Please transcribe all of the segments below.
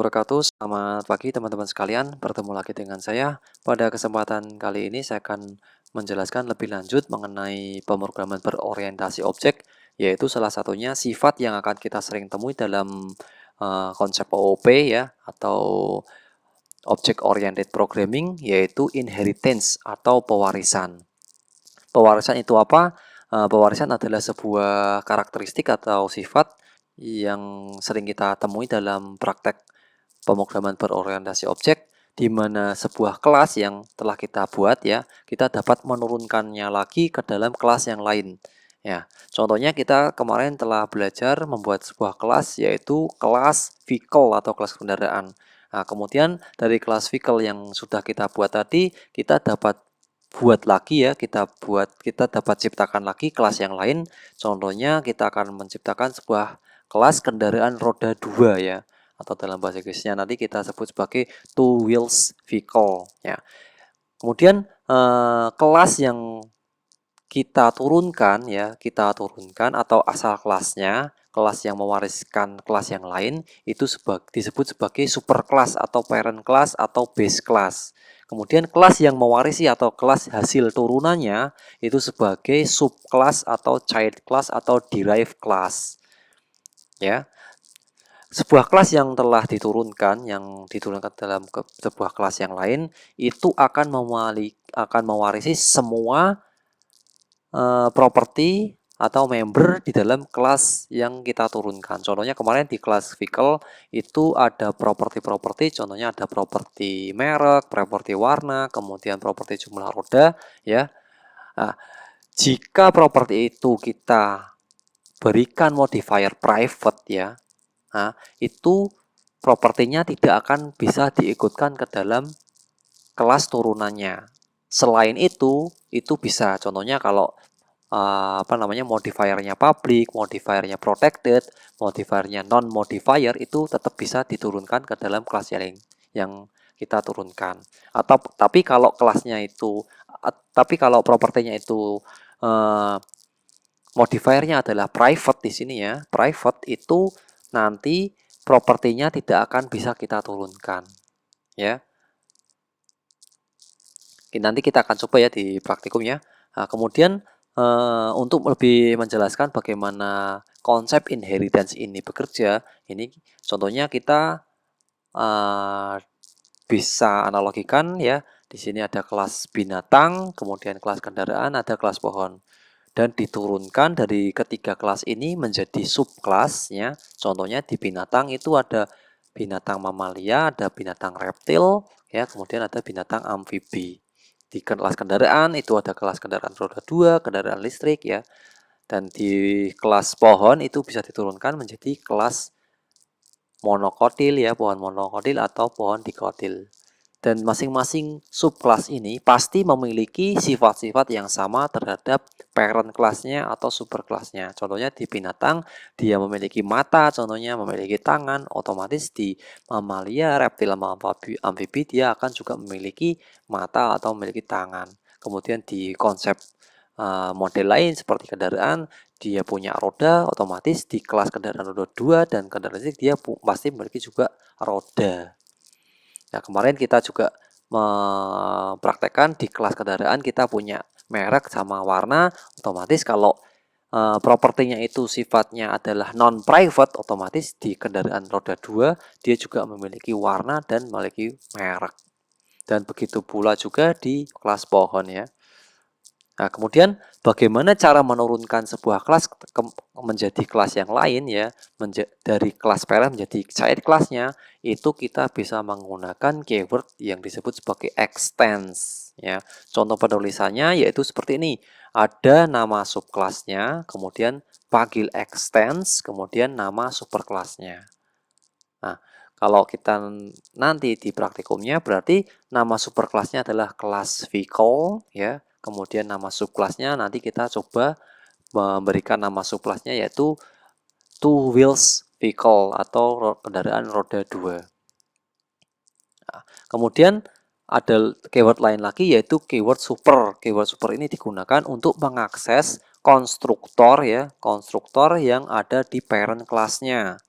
Wabarakatuh. Selamat pagi teman-teman sekalian, bertemu lagi dengan saya. Pada kesempatan kali ini saya akan menjelaskan lebih lanjut mengenai pemrograman berorientasi objek, yaitu salah satunya sifat yang akan kita sering temui dalam konsep OOP ya, atau Object Oriented Programming, yaitu inheritance atau pewarisan. Pewarisan itu apa? Pewarisan adalah sebuah karakteristik atau sifat yang sering kita temui dalam praktek pemrograman berorientasi objek, di mana sebuah kelas yang telah kita buat ya, kita dapat menurunkannya lagi ke dalam kelas yang lain. Ya, contohnya kita kemarin telah belajar membuat sebuah kelas, yaitu kelas vehicle atau kelas kendaraan. Nah, kemudian dari kelas vehicle yang sudah kita buat tadi, kita dapat buat lagi ya, kita dapat ciptakan lagi kelas yang lain. Contohnya kita akan menciptakan sebuah kelas kendaraan roda 2 ya, atau dalam bahasa Inggrisnya nanti kita sebut sebagai two wheels vehicle ya. Kemudian kelas yang kita turunkan ya, atau asal kelasnya, kelas yang mewariskan kelas yang lain itu disebut sebagai super class atau parent class atau base class. Kemudian kelas yang mewarisi atau kelas hasil turunannya itu sebagai subclass atau child class atau derived class. Ya. Sebuah kelas yang telah diturunkan, dalam sebuah kelas yang lain, itu akan mewarisi semua properti atau member di dalam kelas yang kita turunkan. Contohnya kemarin di kelas vehicle itu ada properti-properti, contohnya ada properti merek, properti warna, kemudian properti jumlah roda, ya. Nah, jika properti itu kita berikan modifier private ya, nah, itu propertinya tidak akan bisa diikutkan ke dalam kelas turunannya. Selain itu bisa, contohnya kalau modifiernya public, modifiernya protected, modifiernya non modifier itu tetap bisa diturunkan ke dalam kelas yang kita turunkan. Tapi kalau propertinya itu modifiernya adalah private di sini ya. Private itu nanti propertinya tidak akan bisa kita turunkan. Ya. Nanti kita akan coba ya di praktikum ya. Nah, kemudian untuk lebih menjelaskan bagaimana konsep inheritance ini bekerja, ini contohnya kita bisa analogikan ya. Di sini ada kelas binatang, kemudian kelas kendaraan, ada kelas pohon. Dan diturunkan dari ketiga kelas ini menjadi subkelasnya. Contohnya di binatang itu ada binatang mamalia, ada binatang reptil, ya, kemudian ada binatang amfibi. Di kelas kendaraan itu ada kelas kendaraan roda 2, kendaraan listrik ya. Dan di kelas pohon itu bisa diturunkan menjadi kelas monokotil ya, pohon monokotil atau pohon dikotil. Dan masing-masing subkelas ini pasti memiliki sifat-sifat yang sama terhadap parent kelasnya atau super kelasnya. Contohnya di binatang, dia memiliki mata, contohnya memiliki tangan, otomatis di mamalia, reptil, amfibi, dia akan juga memiliki mata atau memiliki tangan. Kemudian di konsep model lain seperti kendaraan, dia punya roda, otomatis di kelas kendaraan roda 2 dan kendaraan listrik dia pasti memiliki juga roda. Nah, kemarin kita juga mempraktekkan di kelas kendaraan kita punya merek sama warna, otomatis kalau propertinya itu sifatnya adalah non-private, otomatis di kendaraan roda 2 dia juga memiliki warna dan memiliki merek. Dan begitu pula juga di kelas pohon ya. Nah, kemudian bagaimana cara menurunkan sebuah kelas menjadi kelas yang lain ya, dari kelas parent menjadi child kelasnya, itu kita bisa menggunakan keyword yang disebut sebagai extends ya. Contoh penulisannya yaitu seperti ini. Ada nama subkelasnya, kemudian panggil extends, kemudian nama superkelasnya. Nah, kalau kita nanti di praktikumnya berarti nama superkelasnya adalah kelas vehicle ya. Kemudian nama subkelasnya nanti kita coba memberikan nama subkelasnya yaitu two wheels vehicle atau kendaraan roda 2. Nah, kemudian ada keyword lain lagi yaitu keyword super. Keyword super ini digunakan untuk mengakses konstruktor ya, konstruktor yang ada di parent kelasnya.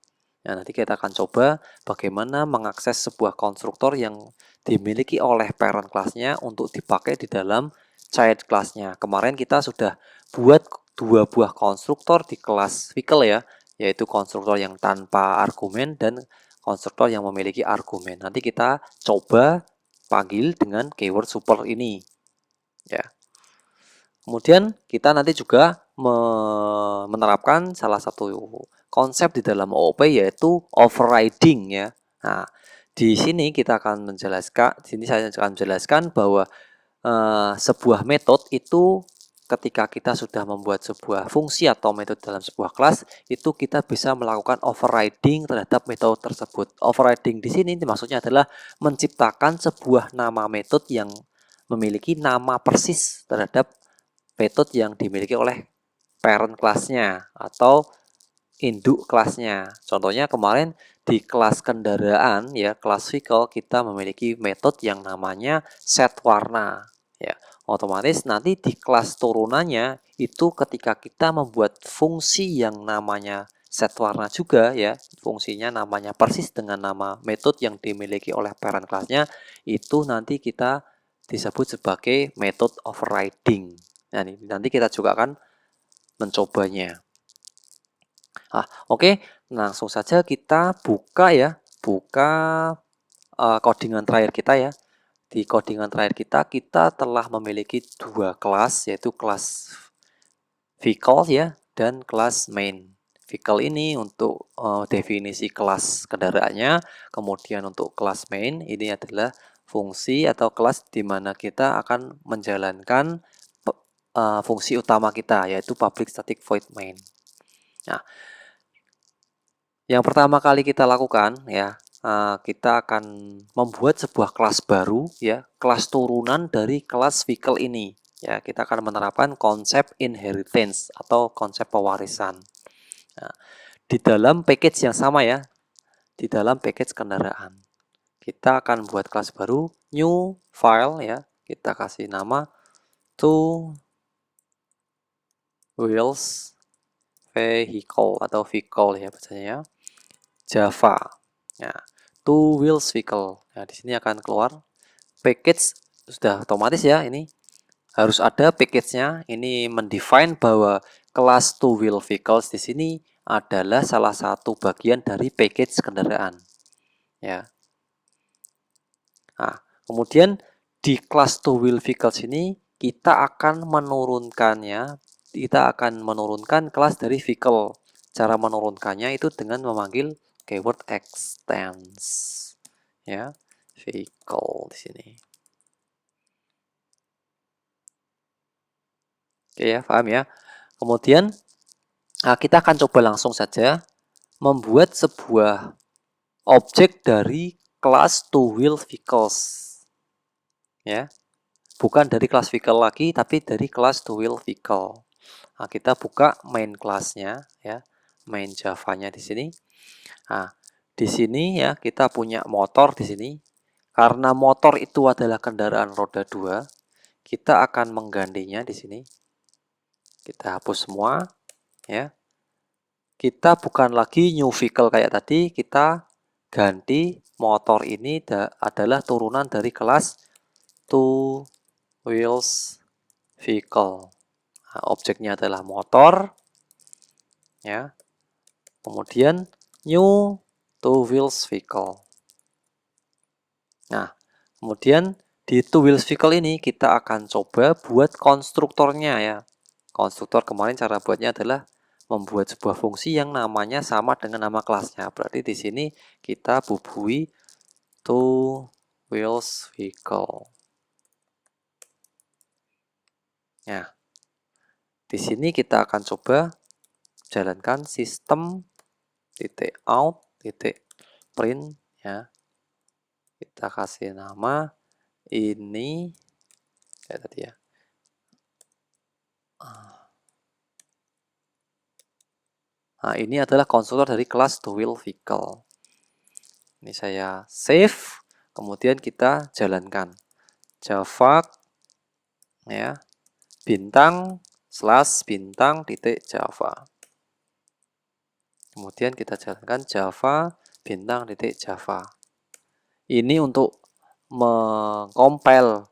Nah, nanti kita akan coba bagaimana mengakses sebuah konstruktor yang dimiliki oleh parent kelasnya untuk dipakai di dalam child kelasnya. Kemarin kita sudah buat dua buah konstruktor di kelas vehicle ya, yaitu konstruktor yang tanpa argumen dan konstruktor yang memiliki argumen. Nanti kita coba panggil dengan keyword super ini ya. Kemudian kita nanti juga menerapkan salah satu konsep di dalam OOP yaitu overriding ya. Nah, di sini kita akan menjelaskan, di sini saya akan menjelaskan bahwa sebuah metode itu ketika kita sudah membuat sebuah fungsi atau metode dalam sebuah kelas, itu kita bisa melakukan overriding terhadap metode tersebut. Overriding di sini maksudnya adalah menciptakan sebuah nama metode yang memiliki nama persis terhadap metode yang dimiliki oleh parent kelasnya atau induk kelasnya. Contohnya kemarin di kelas kendaraan ya, kelas vehicle kita memiliki metode yang namanya set warna ya. Otomatis nanti di kelas turunannya itu ketika kita membuat fungsi yang namanya set warna juga ya, fungsinya namanya persis dengan nama metode yang dimiliki oleh parent kelasnya, itu nanti kita disebut sebagai metode overriding. Nah, nanti kita juga akan mencobanya. Oke, langsung saja kita buka ya, buka codingan terakhir kita ya. Di codingan terakhir kita telah memiliki dua kelas, yaitu kelas vehicle ya dan kelas main. Vehicle ini untuk definisi kelas kendaraannya, kemudian untuk kelas main ini adalah fungsi atau kelas di mana kita akan menjalankan fungsi utama kita, yaitu public static void main. Nah, yang pertama kali kita lakukan ya, kita akan membuat sebuah kelas baru ya, kelas turunan dari kelas vehicle ini. Ya, kita akan menerapkan konsep inheritance atau konsep pewarisan. Nah, di dalam package yang sama ya, di dalam package kendaraan. Kita akan buat kelas baru, new file ya, kita kasih nama two wheels vehicle atau vehicle ya bacanya, Java. Nah, two wheels vehicle. Nah, di sini akan keluar package sudah otomatis ya, ini harus ada package-nya. Ini mendefine bahwa kelas two wheel vehicles di sini adalah salah satu bagian dari package kendaraan. Ya. Nah, kemudian di kelas two wheel vehicles ini kita akan menurunkannya, kita akan menurunkan kelas dari vehicle. Cara menurunkannya itu dengan memanggil keyword extends. Ya, vehicle di sini. Oke ya, paham ya. Kemudian kita akan coba langsung saja membuat sebuah objek dari kelas two wheel vehicles. Ya. Bukan dari kelas vehicle lagi, tapi dari kelas two wheel vehicle. Nah, kita buka main kelasnya ya, main Java-nya di sini. Nah, di sini ya kita punya motor di sini. Karena motor itu adalah kendaraan roda 2, kita akan menggantinya di sini. Kita hapus semua ya. Kita bukan lagi new vehicle kayak tadi, kita ganti motor ini adalah turunan dari kelas two wheels vehicle. Nah, objeknya adalah motor ya. Kemudian new two wheels vehicle. Nah, kemudian di two wheels vehicle ini kita akan coba buat konstruktornya ya. Konstruktor kemarin cara buatnya adalah membuat sebuah fungsi yang namanya sama dengan nama kelasnya. Berarti di sini kita bubuhi two wheels vehicle. Nah, di sini kita akan coba jalankan sistem titik out titik print ya. Kita kasih nama ini kayak tadi ya. Nah, ini adalah konstruktor dari kelas two wheel vehicle. Ini saya save, kemudian kita jalankan. Java ya, bintang slash bintang titik Java. Kemudian kita jalankan Java bintang titik Java. Ini untuk mengcompile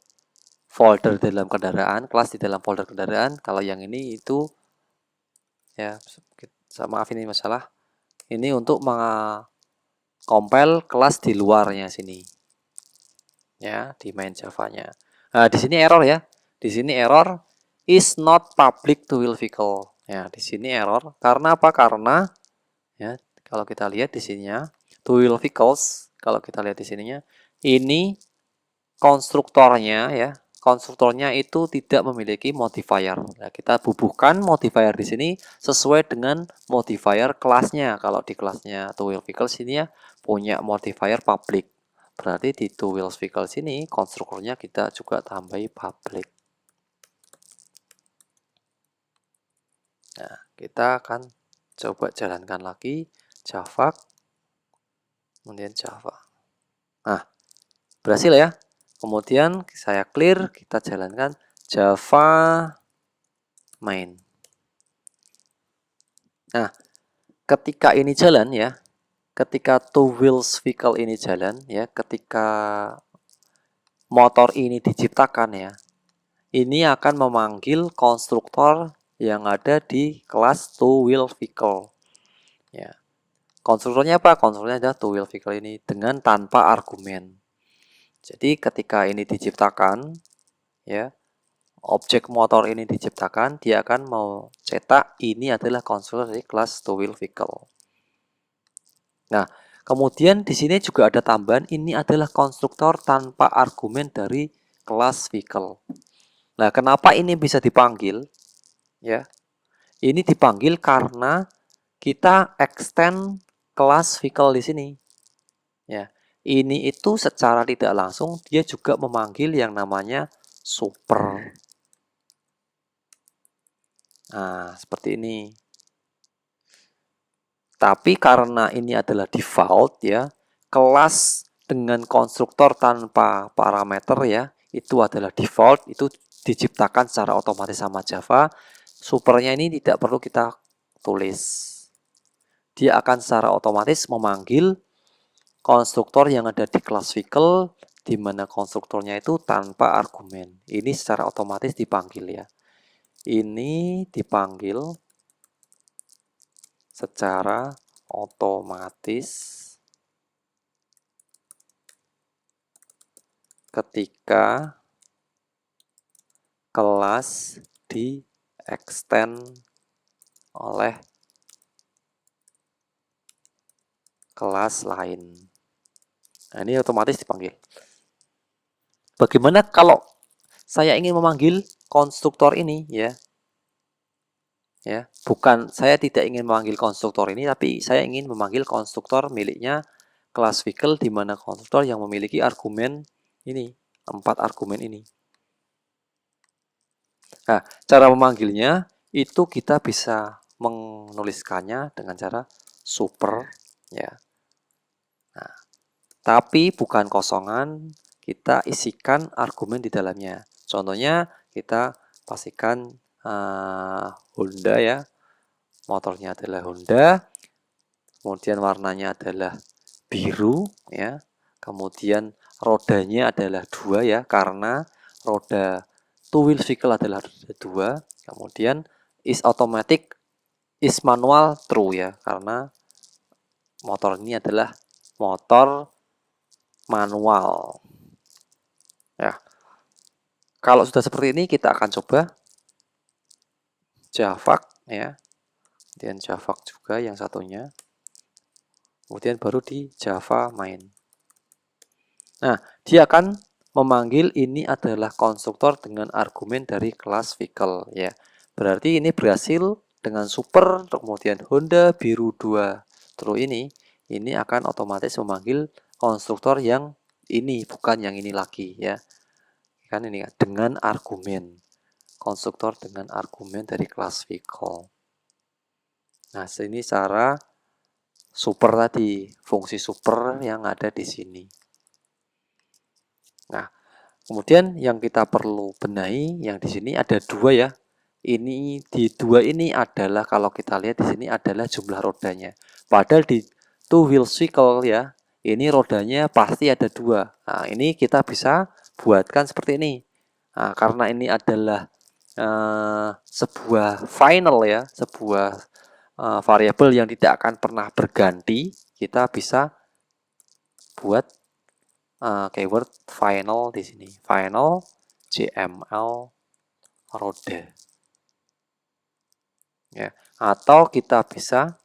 folder dalam kendaraan, kelas di dalam folder kendaraan. Kalau yang ini itu ya, maaf ini masalah. Ini untuk mengcompile kelas di luarnya sini. Ya, di main Java-nya. Nah, di sini error ya. Di sini error is not public to wheel vehicle. Ya, di sini error karena apa? Karena ya, kalau kita lihat di sininya to wheel vehicles, kalau kita lihat di sininya ini konstruktornya ya, konstruktornya itu tidak memiliki modifier. Nah, kita bubuhkan modifier di sini sesuai dengan modifier kelasnya. Kalau di kelasnya two wheel vehicles ini ya punya modifier public. Berarti di two wheel vehicles ini konstruktornya kita juga tambahi public. Nah, kita akan coba jalankan lagi Java, kemudian Java. Nah, berhasil ya. Kemudian saya clear, kita jalankan Java main. Nah, ketika ini jalan ya, ketika two wheels vehicle ini jalan ya, ketika motor ini diciptakan ya, ini akan memanggil konstruktor yang ada di kelas two wheel vehicle. Ya. Konstruktornya apa? Konstruktornya adalah two wheel vehicle ini dengan tanpa argumen. Jadi ketika ini diciptakan ya, objek motor ini diciptakan, dia akan mau cetak ini adalah konstruktor dari kelas two wheel vehicle. Nah, kemudian di sini juga ada tambahan, ini adalah konstruktor tanpa argumen dari kelas vehicle. Nah, kenapa ini bisa dipanggil? Ya, ini dipanggil karena kita extend kelas vehicle di sini. Ya, ini itu secara tidak langsung dia juga memanggil yang namanya super. Nah, seperti ini. Tapi karena ini adalah default ya, kelas dengan konstruktor tanpa parameter ya, itu adalah default, itu diciptakan secara otomatis sama Java. Supernya ini tidak perlu kita tulis. Dia akan secara otomatis memanggil konstruktor yang ada di kelas vehicle, di mana konstruktornya itu tanpa argumen. Ini secara otomatis dipanggil ya. Ini dipanggil secara otomatis ketika kelas di extend oleh kelas lain. Nah, ini otomatis dipanggil. Bagaimana kalau saya ingin memanggil konstruktor ini ya? Ya, bukan saya tidak ingin memanggil konstruktor ini, tapi saya ingin memanggil konstruktor miliknya kelas vehicle di mana konstruktor yang memiliki argumen ini, 4 argumen ini. Nah, cara memanggilnya itu kita bisa menuliskannya dengan cara super ya. Nah, tapi bukan kosongan, kita isikan argumen di dalamnya. Contohnya kita pastikan Honda ya. Motornya adalah Honda. Kemudian warnanya adalah biru ya. Kemudian rodanya adalah 2 ya, karena roda two wheel vehicle adalah roda 2. Kemudian is automatic, is manual, true ya, karena motor ini adalah motor manual. Ya. Kalau sudah seperti ini kita akan coba Java ya. Kemudian Java juga yang satunya. Kemudian baru di Java main. Nah, dia akan memanggil ini adalah konstruktor dengan argumen dari kelas vehicle ya. Berarti ini berhasil dengan super, kemudian Honda biru 2 true ini akan otomatis memanggil konstruktor yang ini, bukan yang ini lagi ya. Kan ini dengan argumen. Konstruktor dengan argumen dari kelas vehicle. Nah, ini cara super tadi, fungsi super yang ada di sini. Nah, kemudian yang kita perlu benahi yang di sini ada 2 ya. Ini di 2 ini adalah kalau kita lihat di sini adalah jumlah rodanya. Padahal di two wheel vehicle ya, ini rodanya pasti ada 2. Nah, ini kita bisa buatkan seperti ini. Nah, karena ini adalah sebuah final ya, sebuah variabel yang tidak akan pernah berganti, kita bisa buat keyword final di sini. Final JML roda. Ya, atau kita bisa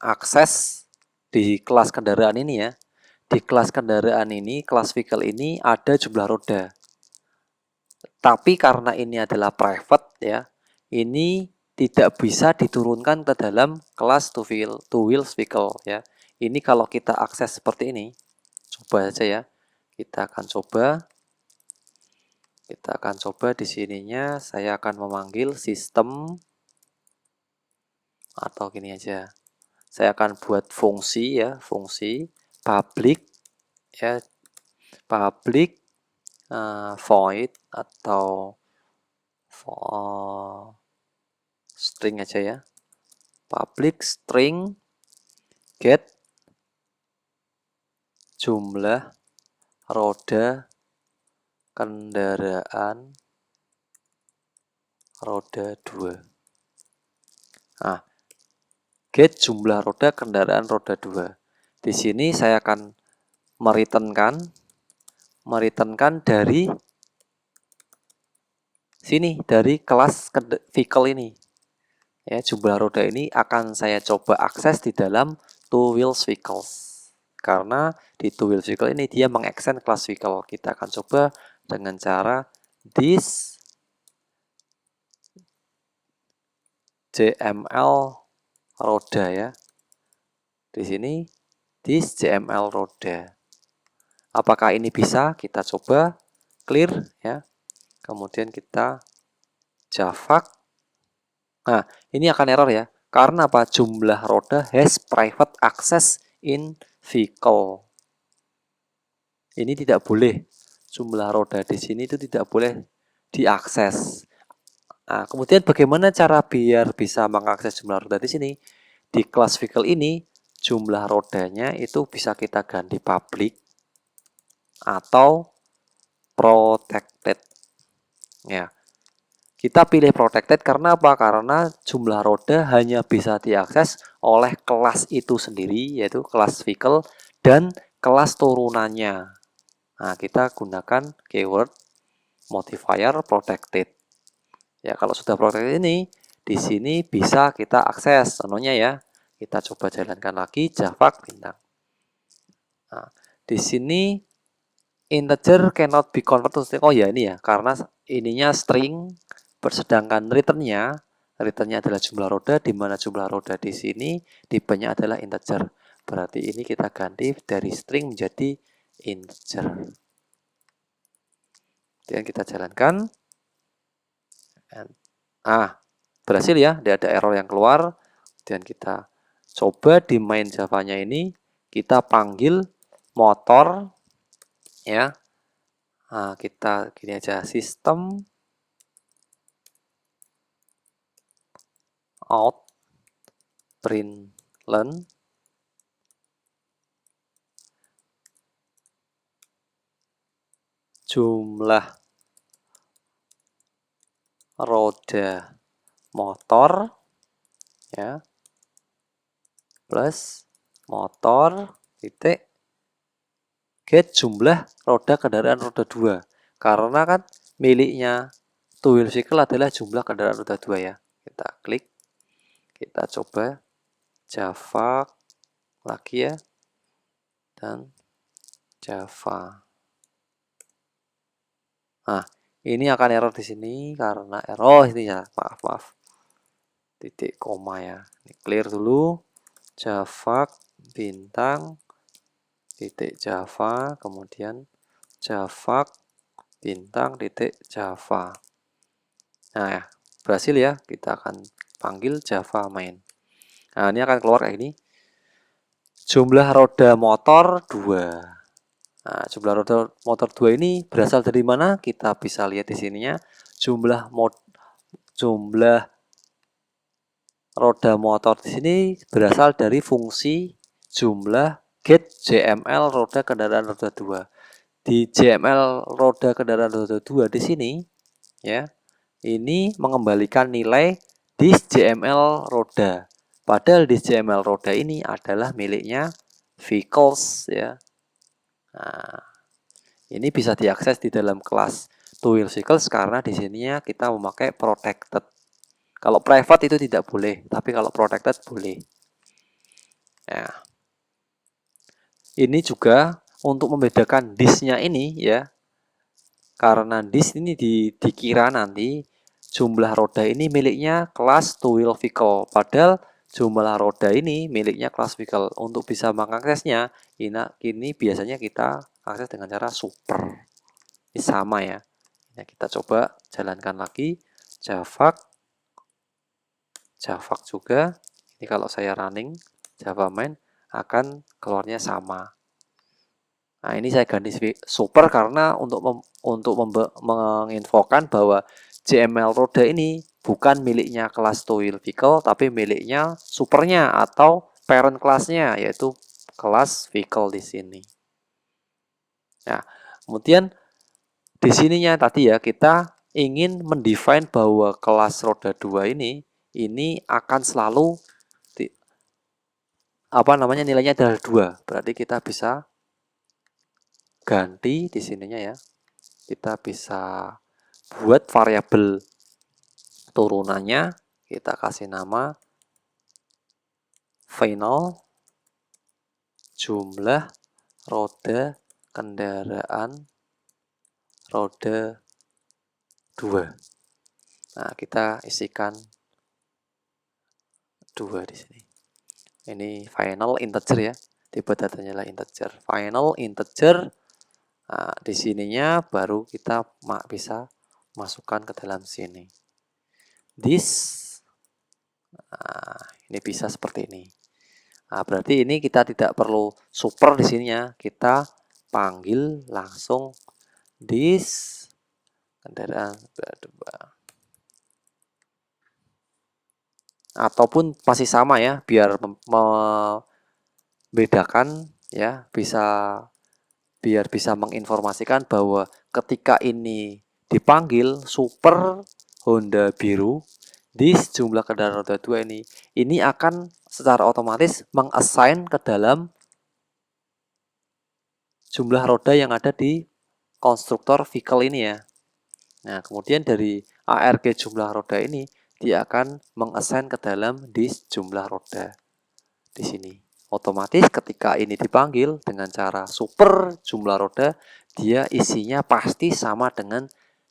akses di kelas kendaraan ini ya. Di kelas kendaraan ini, kelas vehicle ini ada jumlah roda. Tapi karena ini adalah private ya, ini tidak bisa diturunkan ke dalam kelas two wheels vehicle ya. Ini kalau kita akses seperti ini, coba saja ya. Kita akan coba di sininya saya akan memanggil sistem atau gini aja. Saya akan buat fungsi ya, fungsi public ya, public void atau string aja ya. Public string get jumlah roda kendaraan roda 2. Nah, get jumlah roda kendaraan roda 2. Di sini saya akan mereturnkan dari sini, dari kelas vehicle ini. Ya, jumlah roda ini akan saya coba akses di dalam two wheels vehicles. Karena di two wheels vehicle ini dia mengextend kelas vehicle. Kita akan coba dengan cara this JML roda ya. Di sini this JML roda. Apakah ini bisa? Kita coba clear ya. Kemudian kita javak. Nah, ini akan error ya. Karena apa? Jumlah roda has private access in vehicle. Ini tidak boleh. Jumlah roda di sini itu tidak boleh diakses. Nah, kemudian bagaimana cara biar bisa mengakses jumlah roda di sini? Di kelas vehicle ini, jumlah rodanya itu bisa kita ganti public atau protected. Ya. Kita pilih protected karena apa? Karena jumlah roda hanya bisa diakses oleh kelas itu sendiri, yaitu kelas vehicle dan kelas turunannya. Nah, kita gunakan keyword modifier protected. Ya, kalau sudah protected ini, di sini bisa kita akses. Contohnya ya, kita coba jalankan lagi javak bintang. Nah, di sini integer cannot be converted to string. Oh ya, ini ya, karena ininya string, sedangkan returnnya adalah jumlah roda, di mana jumlah roda di sini tipenya adalah integer. Berarti ini kita ganti dari string menjadi integer. Kemudian kita jalankan. Berhasil ya, tidak ada error yang keluar. Dan kita coba di main Java-nya ini, kita panggil motor ya. Nah, kita gini aja, sistem out println jumlah roda motor ya plus motor titik get jumlah roda kendaraan roda 2. Karena kan miliknya two wheel vehicle adalah jumlah kendaraan roda 2 ya. Kita klik, kita coba Java lagi ya, dan Java. Nah, ini akan error di sini karena error ini ya, maaf, titik koma ya. Ini clear dulu, Java bintang titik Java, kemudian Java bintang titik Java. Nah ya, berhasil ya, kita akan panggil Java main. Nah, ini akan keluar kayak ini. Jumlah roda motor 2. Nah, jumlah roda motor 2 ini berasal dari mana? Kita bisa lihat di sininya. Jumlah roda motor di sini berasal dari fungsi jumlah gate JML roda kendaraan roda 2. Di JML roda kendaraan roda 2 di sini ya, ini mengembalikan nilai disk JML roda. Padahal disk JML roda ini adalah miliknya vehicles ya. Nah, ini bisa diakses di dalam kelas two wheel vehicles karena di sininya kita memakai protected. Kalau private itu tidak boleh, tapi kalau protected boleh. Ya. Ini juga untuk membedakan disknya ini ya. Karena disk ini dikira nanti jumlah roda ini miliknya kelas two wheel vehicle. Padahal jumlah roda ini miliknya kelas vehicle. Untuk bisa mengaksesnya, ini biasanya kita akses dengan cara super. Ini sama ya. Nah, kita coba jalankan lagi. Javak juga. Ini kalau saya running Java main akan keluarnya sama. Nah, ini saya ganti super karena untuk menginfokan bahwa JML roda ini bukan miliknya kelas two wheel vehicle tapi miliknya supernya atau parent kelasnya yaitu kelas vehicle di sini. Nah, kemudian di sininya tadi ya kita ingin mendefine bahwa kelas roda 2 ini akan selalu nilainya adalah 2. Berarti kita bisa ganti di sininya ya. Kita bisa buat variabel turunannya, kita kasih nama final jumlah roda kendaraan roda 2. Nah, kita isikan 2 di sini. Ini final integer ya. Tipe datanya adalah integer. Final integer. Nah, di sininya baru kita bisa masukkan ke dalam sini. This. Nah, ini bisa seperti ini. Nah, berarti ini kita tidak perlu super di sininya. Kita panggil langsung this kendaraan roda 2. Ataupun masih sama ya, biar membedakan ya, biar bisa menginformasikan bahwa ketika ini dipanggil super Honda biru di jumlah kendaraan roda 2 ini akan secara otomatis mengassign ke dalam jumlah roda yang ada di konstruktor vehicle ini ya. Nah, kemudian dari ARG jumlah roda ini dia akan mengassign ke dalam disk jumlah roda di sini. Otomatis ketika ini dipanggil dengan cara super jumlah roda, dia isinya pasti sama dengan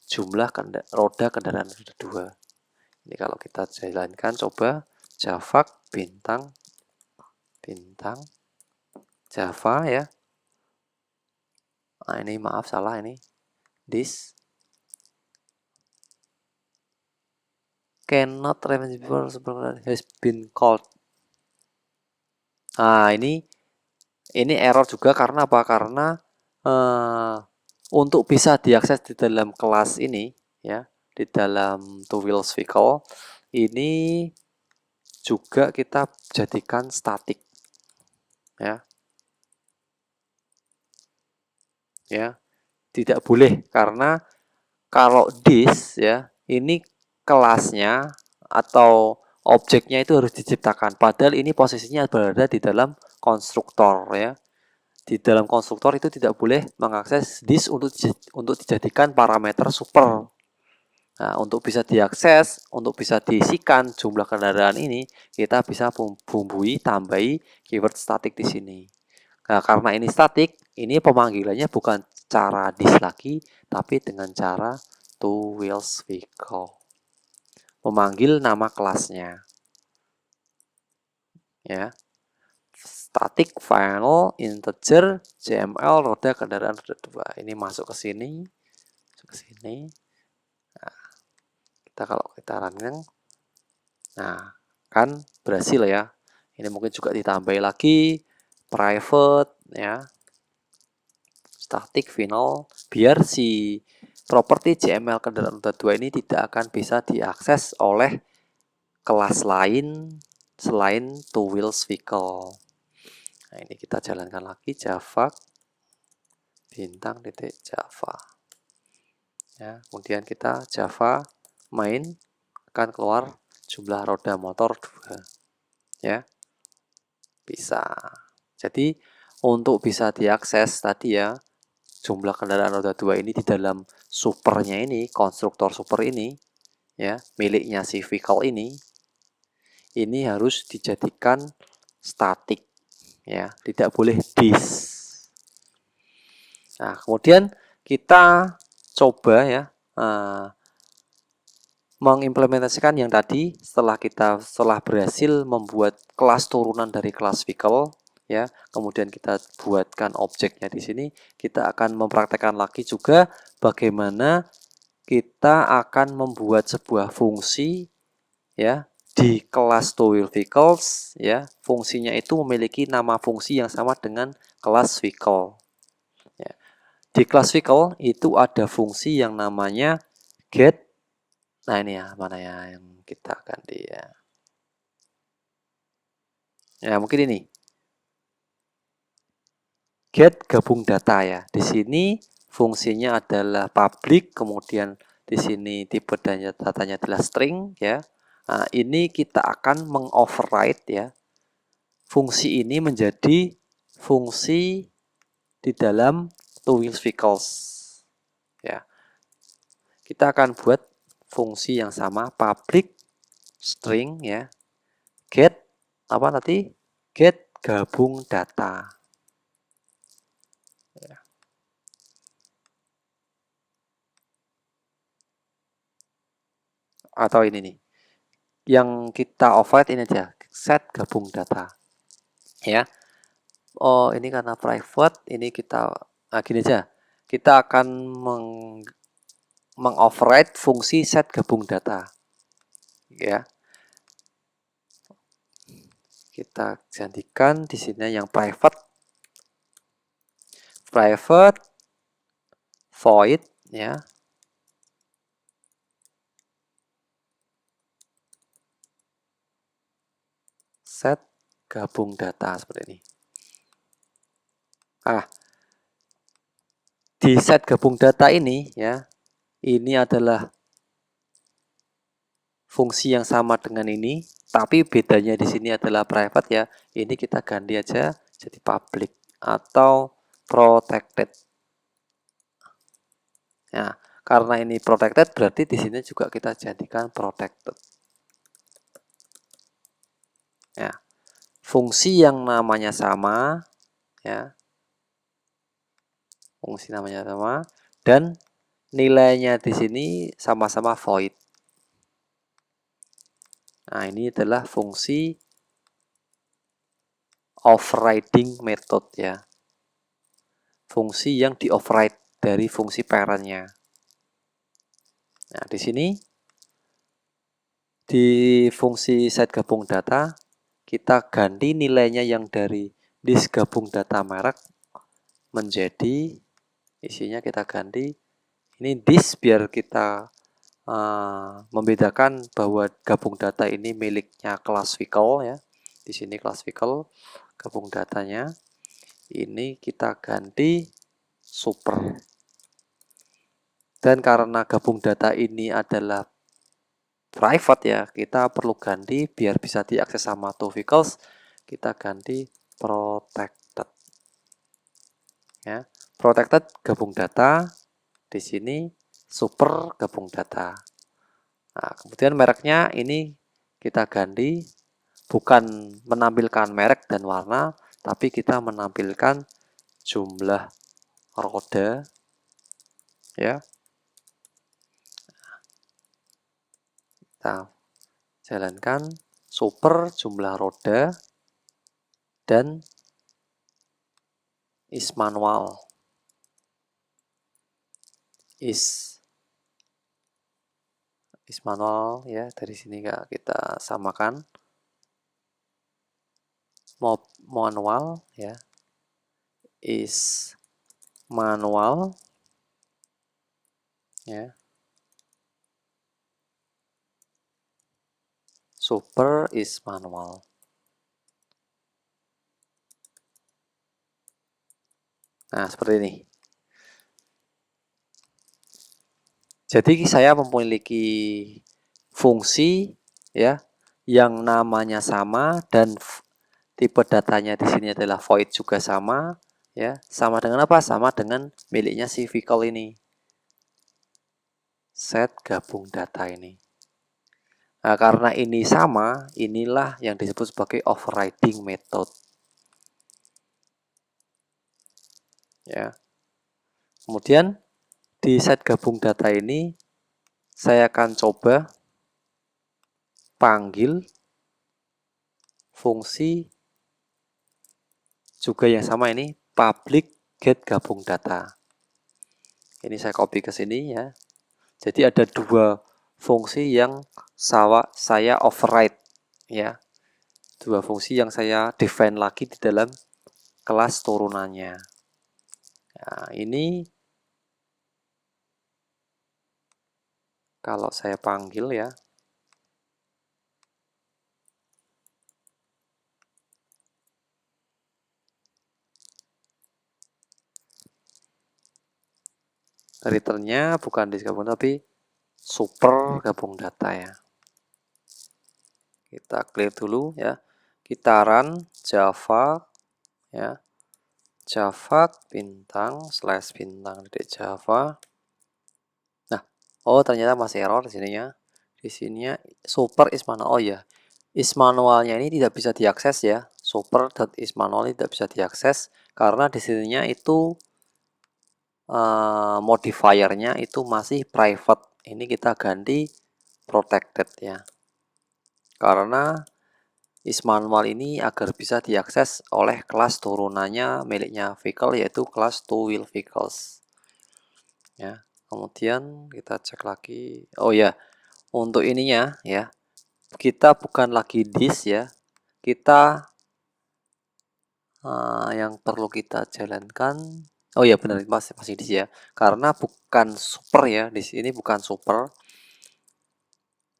jumlah roda kendaraan roda 2. Ini kalau kita jalankan coba Javak bintang Java ya. Nah, ini maaf salah ini. This cannot remain before has been called. Nah, ini error juga karena apa? Karena untuk bisa diakses di dalam kelas ini ya, di dalam two wheels vehicle ini juga kita jadikan static ya. Ya. Tidak boleh karena kalau this ya, ini kelasnya atau objeknya itu harus diciptakan. Padahal ini posisinya berada di dalam konstruktor ya. Di dalam konstruktor itu tidak boleh mengakses disk untuk dijadikan parameter super. Nah, untuk bisa diakses, untuk bisa diisikan jumlah kendaraan ini, kita bisa bumbui, tambahi keyword static di sini. Nah, karena ini static, ini pemanggilannya bukan cara disk lagi, tapi dengan cara two wheels vehicle. Memanggil nama kelasnya. Ya. Static final integer JML roda kendaraan roda 2. Ini masuk ke sini. Nah, kalau kita running, nah kan berhasil ya. Ini mungkin juga ditambahi lagi private ya. static final, biar si properti JML kendaraan roda 2 ini tidak akan bisa diakses oleh kelas lain selain two wheels vehicle. Nah, ini kita jalankan lagi Java bintang titik Java. Ya, kemudian kita Java main akan keluar jumlah roda motor 2. Ya. Bisa. Jadi untuk bisa diakses tadi ya, jumlah kendaraan roda 2 ini di dalam supernya ini, konstruktor super ini, ya, miliknya si vehicle ini harus dijadikan statik, ya, tidak boleh dis. Nah, kemudian kita coba ya mengimplementasikan yang tadi setelah berhasil membuat kelas turunan dari kelas vehicle, ya, kemudian kita buatkan objeknya di sini, kita akan mempraktekkan lagi juga bagaimana kita akan membuat sebuah fungsi, ya, di kelas two wheel vehicles, ya, fungsinya itu memiliki nama fungsi yang sama dengan kelas vehicle. Ya. Di kelas vehicle itu ada fungsi yang namanya get. Nah ini ya, mana ya yang kita ganti ya. Ya mungkin ini. Get gabung data ya. Di sini fungsinya adalah public, kemudian di sini tipe datanya adalah string ya. Nah, ini kita akan mengoverride ya. Fungsi ini menjadi fungsi di dalam two wheels vehicles. Ya. Kita akan buat fungsi yang sama public string ya. Get apa nanti? Get gabung data. Ya. Atau ini nih. Yang kita override ini aja, set gabung data. Ya. Oh, ini karena private, ini kita gini aja. Kita akan mengoverride fungsi set gabung data. Ya. Kita gantikan di sini yang private void ya. Set gabung data seperti ini. Di set gabung data ini ya, ini adalah fungsi yang sama dengan ini, tapi bedanya di sini adalah private ya. Ini kita ganti aja jadi public atau protected. Nah, karena ini protected berarti di sini juga kita jadikan protected. Ya. Fungsi yang namanya sama ya. Fungsi namanya sama dan nilainya di sini sama-sama void. Nah, ini adalah fungsi overriding method ya. Fungsi yang di-override dari fungsi parentnya. Nah, di sini di fungsi set gabung data kita ganti nilainya yang dari list gabung data merek menjadi isinya kita ganti ini this biar kita membedakan bahwa gabung data ini miliknya kelas vehicle ya. Di sini kelas vehicle, gabung datanya ini kita ganti super. Dan karena gabung data ini adalah private ya, kita perlu ganti biar bisa diakses sama two vehicles, kita ganti protected. Ya, protected gabung data, di sini super gabung data. Nah, kemudian mereknya ini kita ganti bukan menampilkan merek dan warna, tapi kita menampilkan jumlah roda ya. Kita jalankan super jumlah roda dan is manual. Is manual ya, dari sini kita samakan manual ya, is manual, ya. Super is manual. Nah, seperti ini. Jadi saya memiliki fungsi ya yang namanya sama dan tipe datanya di sini adalah void juga sama ya. Sama dengan apa? Sama dengan miliknya si vehicle ini. Set gabung data ini. Nah, karena ini sama, inilah yang disebut sebagai overriding method. Ya. Kemudian di set gabung data ini saya akan coba panggil fungsi juga yang sama ini public get gabung data. Ini saya copy ke sini ya. Jadi ada dua fungsi yang saya override ya. Dua fungsi yang saya define lagi di dalam kelas turunannya. Nah, ini kalau saya panggil ya. Returnnya bukan disk gabung tapi super gabung data ya. Kita clear dulu ya. Kita run java ya. Java bintang slash bintang titik java. Nah, oh ternyata masih error di sininya. Di sininya super is manual. Oh ya, is manualnya ini tidak bisa diakses ya. Super.is manual tidak bisa diakses karena di sininya itu modifiernya itu masih private. Ini kita ganti protected ya. Karena is manual ini agar bisa diakses oleh kelas turunannya miliknya vehicle yaitu kelas two wheel vehicles. Ya. Kemudian kita cek lagi. Oh ya, untuk ininya ya. Kita bukan lagi this ya. Kita yang perlu kita jalankan. Oh ya benar masih this ya. Karena bukan super ya. Di sini bukan super.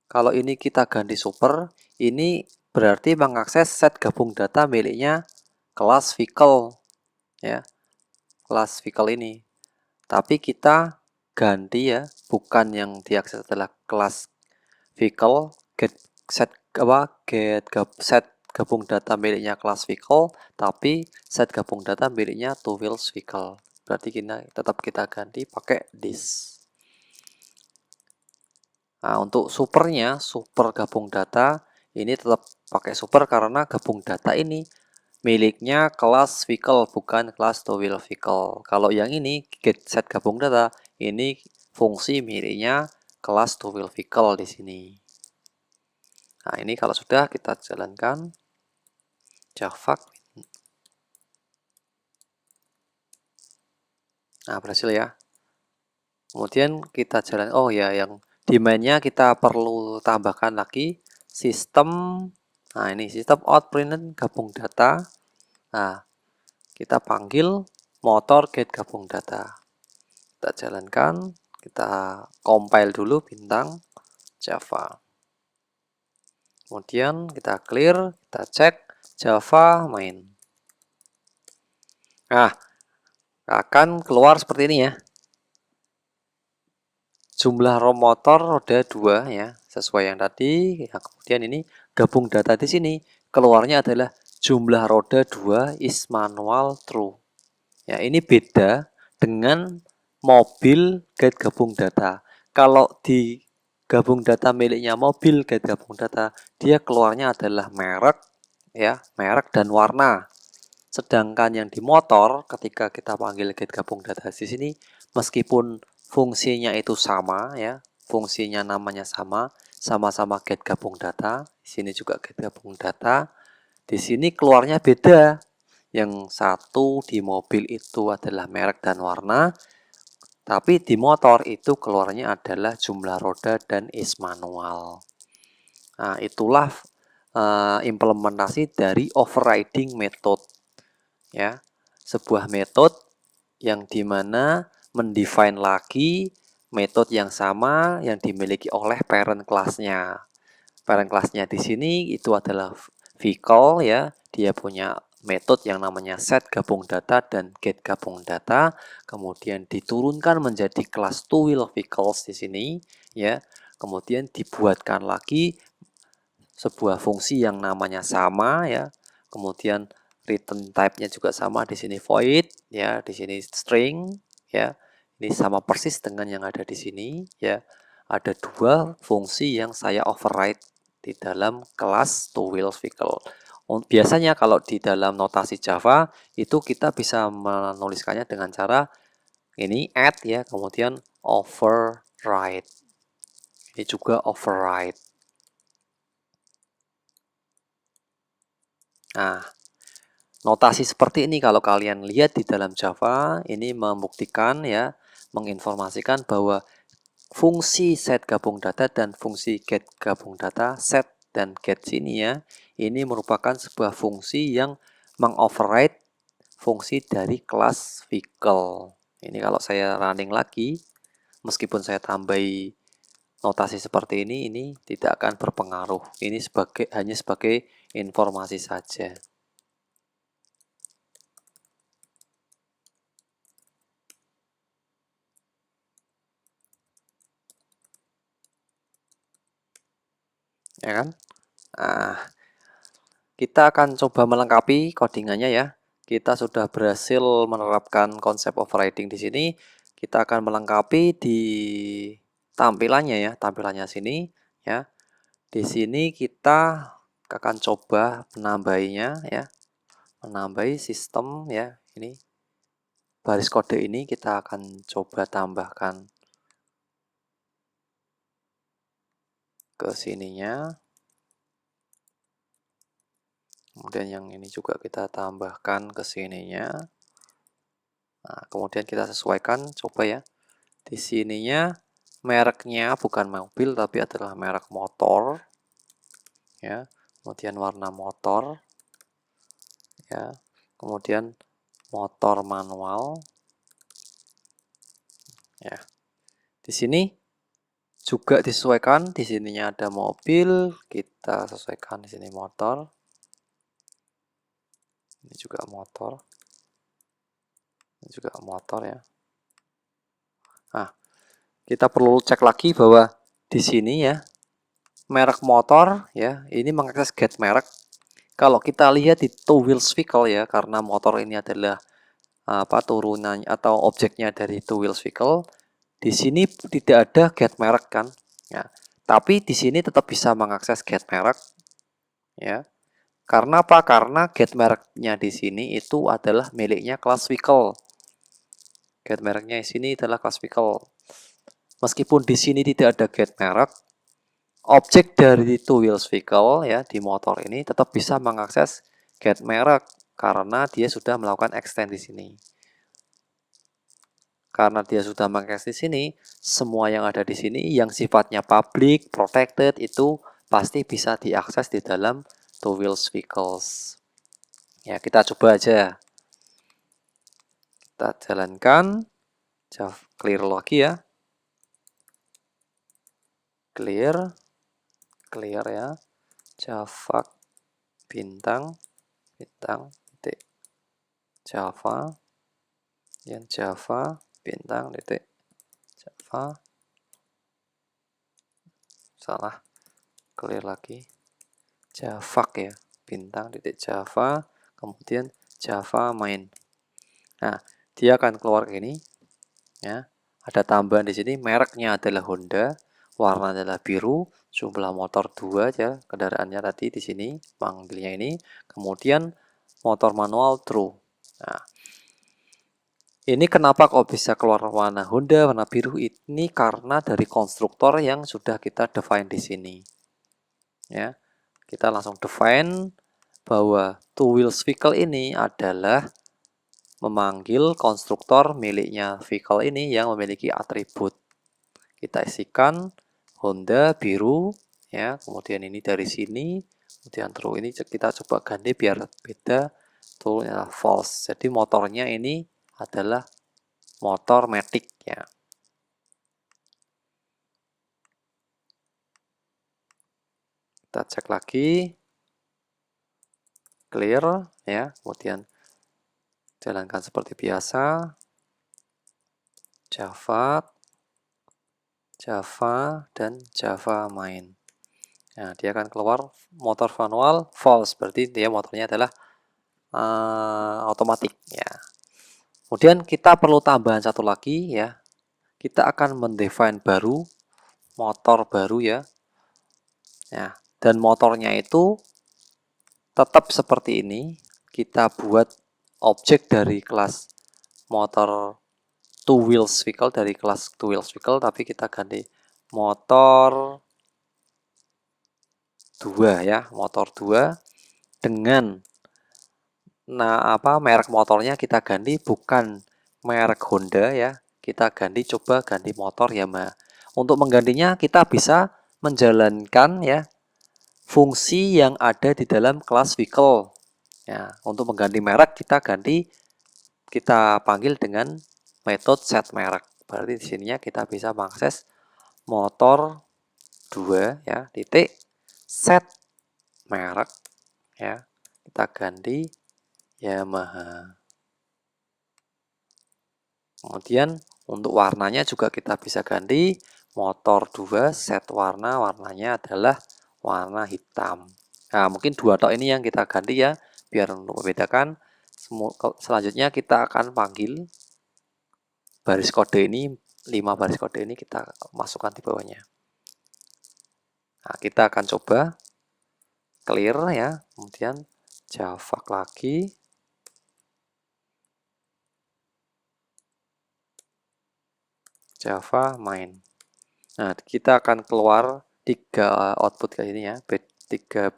Kalau ini kita ganti super, ini berarti mengakses set gabung data miliknya kelas vehicle ya. Kelas vehicle ini. Tapi kita ganti ya, bukan yang diakses adalah kelas vehicle get set gabung data miliknya kelas vehicle, tapi set gabung data miliknya two wheels vehicle. Berarti tetap kita ganti pakai this. Nah, untuk supernya, super gabung data ini tetap pakai super karena gabung data ini miliknya kelas vehicle bukan kelas two wheel vehicle. Kalau yang ini get set gabung data ini fungsi miliknya kelas two wheel vehicle di sini. Nah, ini kalau sudah kita jalankan Java. Nah, berhasil ya. Kemudian kita jalan. Oh ya, yang demand-nya kita perlu tambahkan lagi sistem. Nah, ini sistem outprint gabung data. Nah, kita panggil motor get gabung data. Kita jalankan, kita compile dulu bintang Java. Kemudian kita clear, kita cek Java main. Nah, akan keluar seperti ini ya. Jumlah ROM motor roda 2 ya, sesuai yang tadi. Ya, kemudian ini gabung data di sini. Keluarnya adalah jumlah roda 2 is manual true. Ya, ini beda dengan mobil get gabung data. Kalau di gabung data miliknya mobil get gabung data, dia keluarnya adalah merek ya, merek dan warna. Sedangkan yang di motor ketika kita panggil get gabung data di sini meskipun fungsinya itu sama ya, fungsinya namanya sama, sama-sama get gabung data, di sini juga get gabung data. Di sini keluarnya beda. Yang satu di mobil itu adalah merek dan warna, tapi di motor itu keluarnya adalah jumlah roda dan is manual. Nah, itulah implementasi dari overriding method. Ya, sebuah metode yang dimana mendefine lagi metode yang sama yang dimiliki oleh parent kelasnya. Parent kelasnya di sini itu adalah vehicle ya, dia punya metode yang namanya set gabung data dan get gabung data, kemudian diturunkan menjadi kelas two wheel vehicles di sini ya. Kemudian dibuatkan lagi sebuah fungsi yang namanya sama ya. Kemudian return type-nya juga sama, di sini void ya, di sini string ya. Ini sama persis dengan yang ada di sini ya. Ada dua fungsi yang saya override di dalam kelas two-wheels vehicle. Biasanya kalau di dalam notasi Java itu kita bisa menuliskannya dengan cara ini add ya, kemudian override. Ini juga override. Nah, notasi seperti ini kalau kalian lihat di dalam Java, ini membuktikan ya, menginformasikan bahwa fungsi set gabung data dan fungsi get gabung data, set dan get sini ya, ini merupakan sebuah fungsi yang mengoverride fungsi dari kelas vehicle. Ini kalau saya running lagi, meskipun saya tambahi notasi seperti ini tidak akan berpengaruh. Ini hanya sebagai informasi saja. Ya kan? Nah, kita akan coba melengkapi codingannya ya. Kita sudah berhasil menerapkan konsep overriding di sini. Kita akan melengkapi di tampilannya ya, tampilannya sini ya. Di sini kita akan coba menambahinya ya. Menambahi sistem ya. Ini baris kode ini kita akan coba tambahkan ke sininya. Kemudian yang ini juga kita tambahkan ke sininya. Nah, kemudian kita sesuaikan, coba ya. Di sininya mereknya bukan mobil tapi adalah merek motor. Ya. Kemudian warna motor. Ya. Kemudian motor manual. Ya. Di sini juga disesuaikan, di sininya ada mobil, kita sesuaikan di sini motor. Ini juga motor. Ini juga motor ya. Nah, kita perlu cek lagi bahwa di sini ya merek motor ya, ini mengakses get merek. Kalau kita lihat di two wheels vehicle ya, karena motor ini adalah turunannya atau objeknya dari two wheels vehicle, di sini tidak ada get merek kan ya. Tapi di sini tetap bisa mengakses get merek ya. Karena apa? Karena get mereknya di sini itu adalah miliknya kelas vehicle. Get mereknya di sini adalah kelas vehicle. Meskipun di sini tidak ada get merek, objek dari two wheels vehicle ya di motor ini tetap bisa mengakses get merek karena dia sudah melakukan extend di sini. Karena dia sudah mengakses di sini, semua yang ada di sini yang sifatnya public, protected itu pasti bisa diakses di dalam two wheels vehicles. Ya, kita coba aja. Kita jalankan. Clear lagi ya. Clear ya. Java bintang titik Java yang Java bintang titik Java, salah, clear lagi, Java ya bintang titik Java, kemudian Java main. Nah, dia akan keluar gini ya. Ada tambahan di sini, mereknya adalah Honda, warna adalah biru, jumlah motor 2 ya, kendaraannya tadi di sini panggilnya ini, kemudian motor manual true. Nah, ini kenapa kok bisa keluar warna Honda, warna biru? Ini karena dari konstruktor yang sudah kita define di sini. Ya, kita langsung define bahwa two wheels vehicle ini adalah memanggil konstruktor miliknya vehicle ini yang memiliki atribut. Kita isikan Honda biru, ya. Kemudian ini dari sini, kemudian true. Ini kita coba ganti biar beda. True adalah false. Jadi motornya ini adalah motor matic ya. Kita cek lagi, clear ya, kemudian jalankan seperti biasa, Java, dan Java main. Nah, dia akan keluar motor manual false, berarti dia motornya adalah otomatis ya. Kemudian kita perlu tambahan satu lagi ya. Kita akan mendefine baru motor baru ya. Ya, dan motornya itu tetap seperti ini. Kita buat objek dari kelas motor two wheels vehicle, dari kelas two wheels vehicle, tapi kita ganti motor 2 ya, motor 2 dengan merek motornya kita ganti bukan merek Honda ya. Kita coba ganti motor Yamaha. Untuk menggantinya kita bisa menjalankan ya fungsi yang ada di dalam kelas vehicle. Ya, untuk mengganti merek kita panggil dengan metode set merek. Berarti di sininya kita bisa mengakses motor 2 ya, titik set merek ya. Kita ganti Yamaha. Kemudian untuk warnanya juga kita bisa ganti motor 2 set warnanya adalah warna hitam. Nah, mungkin dua tok ini yang kita ganti ya, biar untuk membedakan. Selanjutnya kita akan panggil baris kode ini, 5 baris kode ini kita masukkan di bawahnya. Nah, kita akan coba clear ya, kemudian Java lagi. Java main. Nah, kita akan keluar 3 output kayak ini ya. 3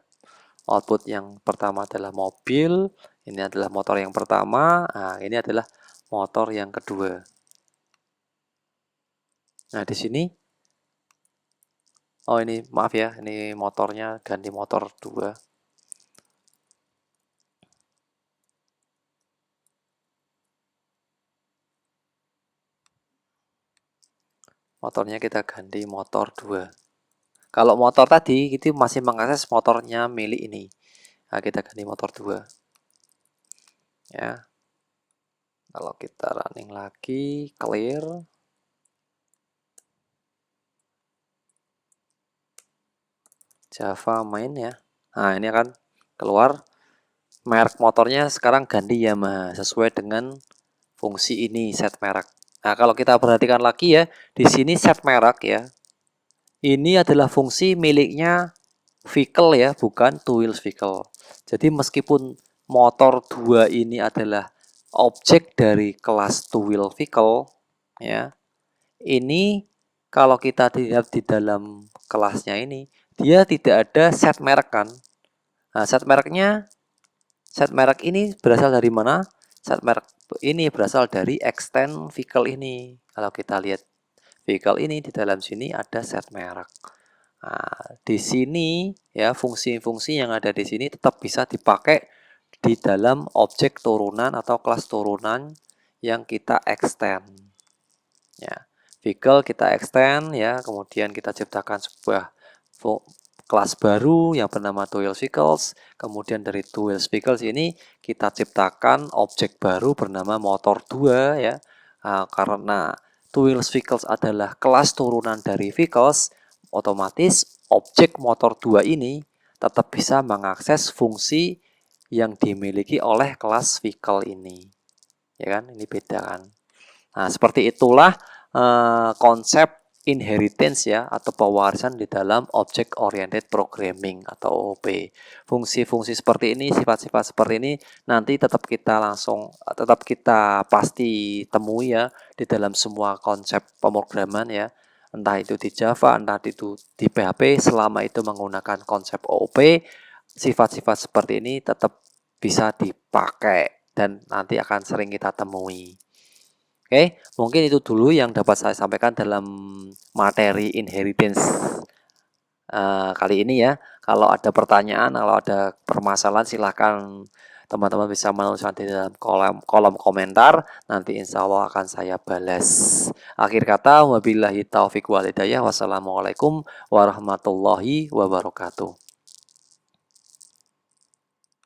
output. Yang pertama adalah mobil, ini adalah motor yang pertama, nah ini adalah motor yang kedua. Nah, di sini ini maaf ya, ini motornya ganti motor 2. Motornya kita ganti motor 2. Kalau motor tadi itu masih mengakses motornya milik ini. Nah, kita ganti motor 2. Ya. Kalau kita running lagi, clear. Java main ya. Nah, ini akan keluar merek motornya sekarang ganti Yamaha sesuai dengan fungsi ini set merek. Nah, kalau kita perhatikan lagi ya, di sini set merek ya. Ini adalah fungsi miliknya vehicle ya, bukan two wheels vehicle. Jadi meskipun motor 2 ini adalah objek dari kelas two wheel vehicle ya. Ini kalau kita lihat di dalam kelasnya ini, dia tidak ada set merek kan. Nah, set merek ini berasal dari mana? Set merek ini berasal dari extend vehicle ini. Kalau kita lihat vehicle ini di dalam sini ada set merek. Nah, di sini ya fungsi-fungsi yang ada di sini tetap bisa dipakai di dalam objek turunan atau kelas turunan yang kita extend. Ya, vehicle kita extend ya, kemudian kita ciptakan sebuah kelas baru yang bernama two wheels vehicles. Kemudian dari two wheels vehicles ini kita ciptakan objek baru bernama motor 2 ya. Karena two wheels vehicles adalah kelas turunan dari vehicles, otomatis objek motor 2 ini tetap bisa mengakses fungsi yang dimiliki oleh kelas vehicle ini. Ya kan? Ini beda kan. Nah, seperti itulah konsep inheritance ya atau pewarisan di dalam object oriented programming atau OOP. Fungsi-fungsi seperti ini, sifat-sifat seperti ini nanti tetap kita pasti temui ya di dalam semua konsep pemrograman ya. Entah itu di Java, entah itu di PHP, selama itu menggunakan konsep OOP, sifat-sifat seperti ini tetap bisa dipakai dan nanti akan sering kita temui. Oke, mungkin itu dulu yang dapat saya sampaikan dalam materi inheritance kali ini ya. Kalau ada pertanyaan, kalau ada permasalahan silahkan teman-teman bisa menuliskan di dalam kolom komentar. Nanti insya Allah akan saya balas. Akhir kata, wabillahi taufiq walhidayah. Wassalamualaikum warahmatullahi wabarakatuh.